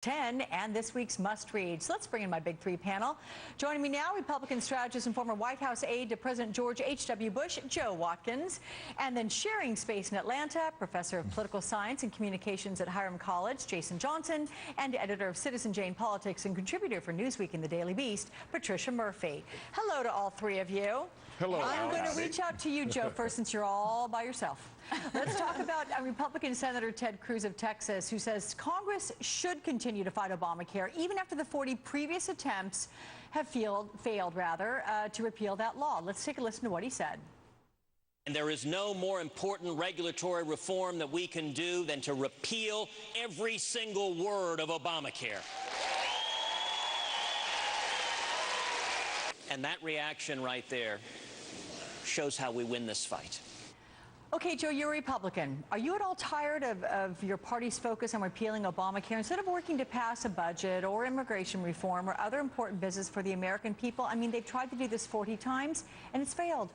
10 and this week's must read. So let's bring in my big three panel. Joining me now, Republican strategist and former White House aide to President George H.W. Bush, Joe Watkins, and then sharing space in Atlanta, professor of political science and communications at Hiram College, Jason Johnson, and editor of Citizen Jane Politics and contributor for Newsweek and the Daily Beast, Patricia Murphy. Hello to all three of you. Hello. I'm going to reach out to you, Joe, first, since you're all by yourself. Let's talk about Republican Senator Ted Cruz of Texas, who says Congress should continue to fight Obamacare, even after the 40 previous attempts have failed to repeal that law. Let's take a listen to what he said. And there is no more important regulatory reform that we can do than to repeal every single word of Obamacare. And that reaction right there shows how we win this fight. Okay, Joe, you're a Republican. Are you at all tired of your party's focus on repealing Obamacare instead of working to pass a budget or immigration reform or other important business for the American people? I mean, they've tried to do this 40 times and it's failed.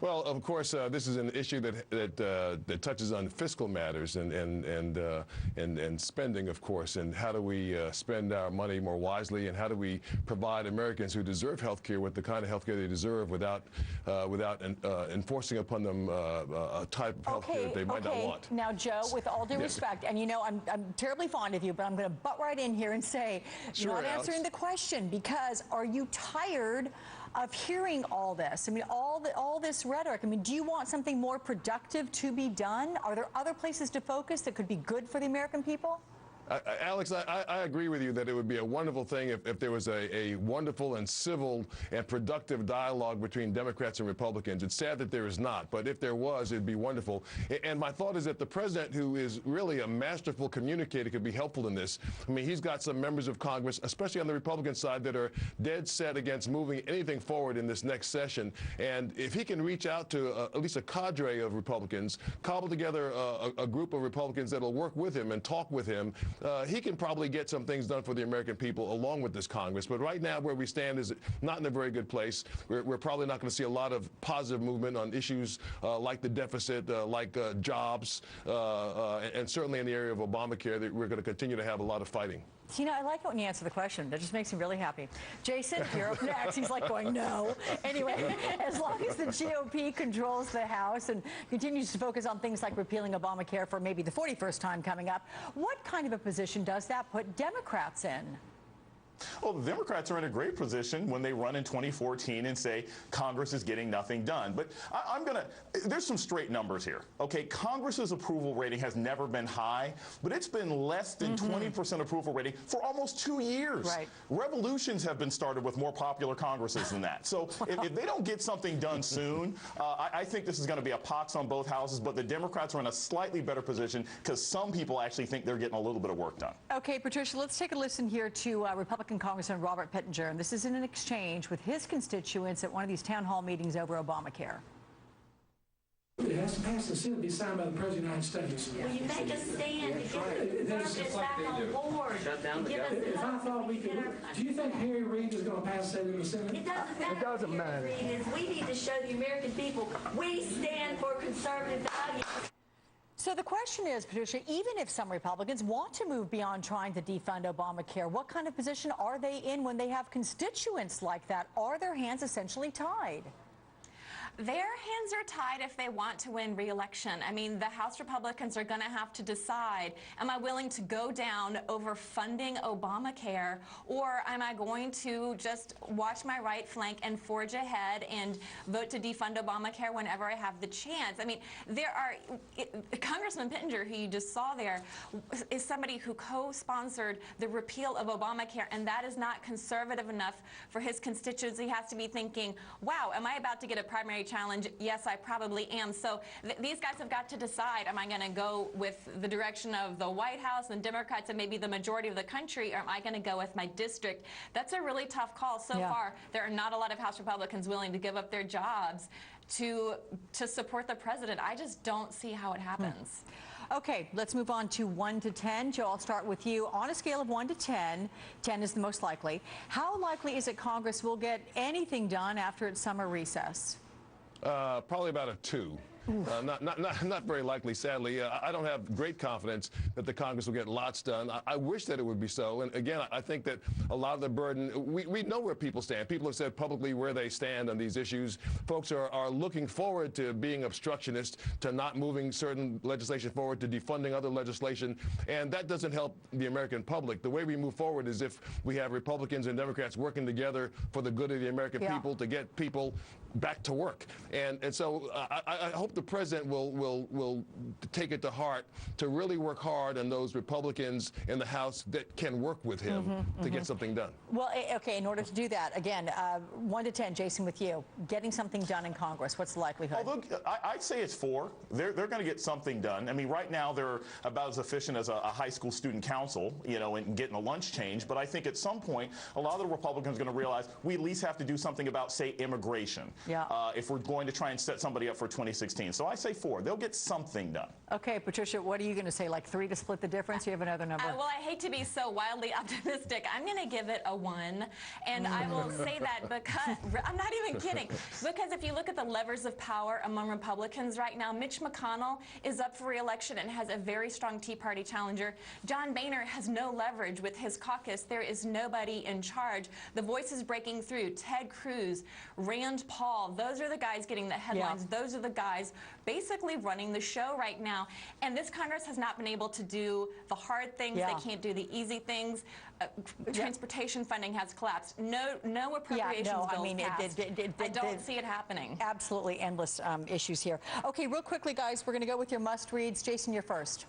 Well, of course, this is an issue that touches on fiscal matters and spending, of course, and how do we spend our money more wisely, and how do we provide Americans who deserve health care with the kind of health care they deserve without enforcing upon them a type of health care that they might not want. Now, Joe, with all due respect, and you know I'm terribly fond of you, but I'm going to butt right in here and say you're not answering the question, because are you tired of hearing all this? I mean, all this rhetoric. I mean, do you want something more productive to be done? Are there other places to focus that could be good for the American people? Alex, I agree with you that it would be a wonderful thing if there was a wonderful and civil and productive dialogue between Democrats and Republicans. It's sad that there is not, but if there was, it'd be wonderful. And my thought is that the president, who is really a masterful communicator, could be helpful in this. I mean, he's got some members of Congress, especially on the Republican side, that are dead set against moving anything forward in this next session. And if he can reach out to at least a cadre of Republicans, cobble together a group of Republicans that'll work with him and talk with him, he can probably get some things done for the American people along with this Congress. But right now, where we stand is not in a very good place. We're probably not going to see a lot of positive movement on issues like the deficit, like jobs, and certainly in the area of Obamacare, that we're going to continue to have a lot of fighting. You know, I like it when you answer the question. That just makes me really happy. Jason, you're up next. He's like going, no. Anyway, as long as the GOP controls the House and continues to focus on things like repealing Obamacare for maybe the 41st time coming up, what kind of a position does that put Democrats in? Well, the Democrats are in a great position when they run in 2014 and say Congress is getting nothing done. But there's some straight numbers here. Okay, Congress's approval rating has never been high, but it's been less than 20% approval rating for almost 2 years. Right. Revolutions have been started with more popular Congresses than that. So if they don't get something done soon, I think this is going to be a pox on both houses, but the Democrats are in a slightly better position because some people actually think they're getting a little bit of work done. Okay, Patricia, let's take a listen here to Republican Congressman Robert Pittenger, and this is in an exchange with his constituents at one of these town hall meetings over Obamacare. It has to pass the Senate, be signed by the President of the United States. Will you make us stand to get the conservatives back on board? Shut down the government. If I thought we could, do you think Harry Reid is going to pass that in the Senate? It doesn't matter. We need to show the American people we stand for conservative values. So the question is, Patricia, even if some Republicans want to move beyond trying to defund Obamacare, what kind of position are they in when they have constituents like that? Are their hands essentially tied? Their hands are tied if they want to win re-election. I mean, the House Republicans are going to have to decide, am I willing to go down over funding Obamacare, or am I going to just watch my right flank and forge ahead and vote to defund Obamacare whenever I have the chance? I mean, Congressman Pittenger, who you just saw there, is somebody who co-sponsored the repeal of Obamacare, and that is not conservative enough for his constituents. He has to be thinking, wow, am I about to get a primary challenge? Yes, I probably am. So these guys have got to decide, am I going to go with the direction of the White House and Democrats and maybe the majority of the country, or am I going to go with my district? That's a really tough call. So far, there are not a lot of House Republicans willing to give up their jobs to support the president. I just don't see how it happens. Okay, let's move on to 1 to 10. Joe, I'll start with you. On a scale of 1 to 10, 10 is the most likely. How likely is it Congress will get anything done after its summer recess? Probably about a 2. Not very likely, sadly. I don't have great confidence that the Congress will get lots done. I wish that it would be so. And again, I think that a lot of the burden, we know where people stand. People have said publicly where they stand on these issues. Folks are looking forward to being obstructionist, to not moving certain legislation forward, to defunding other legislation. And that doesn't help the American public. The way we move forward is if we have Republicans and Democrats working together for the good of the American people, to get people back to work. And so I hope the president will take it to heart to really work hard on those Republicans in the House that can work with him to get something done. Well, okay, in order to do that, again, 1 to 10, Jason, with you, getting something done in Congress, what's the likelihood? Although I'd say it's 4. They're going to get something done. I mean, right now they're about as efficient as a high school student council, you know, in getting a lunch change. But I think at some point, a lot of the Republicans are going to realize we at least have to do something about, say, immigration. Yeah. If we're going to try and set somebody up for 2016. So I say 4. They'll get something done. Okay, Patricia, what are you going to say? Like 3 to split the difference? You have another number? Well, I hate to be so wildly optimistic. I'm going to give it a 1. And I will say that because, I'm not even kidding, because if you look at the levers of power among Republicans right now, Mitch McConnell is up for re-election and has a very strong Tea Party challenger. John Boehner has no leverage with his caucus. There is nobody in charge. The voices breaking through, Ted Cruz, Rand Paul, those are the guys getting the headlines. Yeah. Those are the guys basically running the show right now. And this Congress has not been able to do the hard things. Yeah. They can't do the easy things. Transportation funding has collapsed. No appropriations bills passed. I don't see it happening. Absolutely endless issues here. Okay, real quickly, guys, we're going to go with your must-reads. Jason, you're first.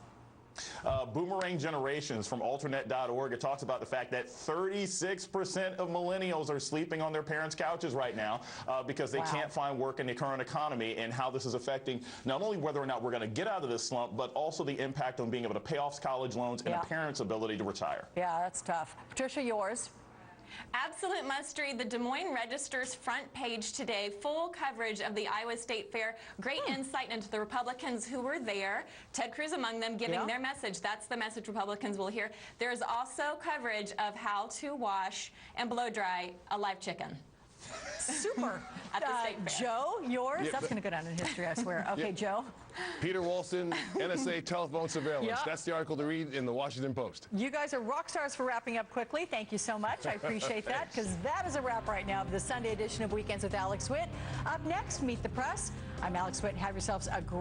Boomerang Generations from alternate.org. It talks about the fact that 36% of millennials are sleeping on their parents' couches right now because they can't find work in the current economy, and how this is affecting not only whether or not we're going to get out of this slump, but also the impact on being able to pay off college loans and a parent's ability to retire. Yeah, that's tough. Patricia, yours. Absolute must-read. The Des Moines Register's front page today, full coverage of the Iowa State Fair. Great insight into the Republicans who were there, Ted Cruz among them, giving their message. That's the message Republicans will hear. There's also coverage of how to wash and blow dry a live chicken. Super. At the State Fair. Joe, yours? That's going to go down in history, I swear. Okay, Joe. Peter Walston, NSA telephone surveillance. That's the article to read in the Washington Post. You guys are rock stars for wrapping up quickly. Thank you so much. I appreciate that, because that is a wrap right now of the Sunday edition of Weekends with Alex Witt. Up next, Meet the Press. I'm Alex Witt. Have yourselves a great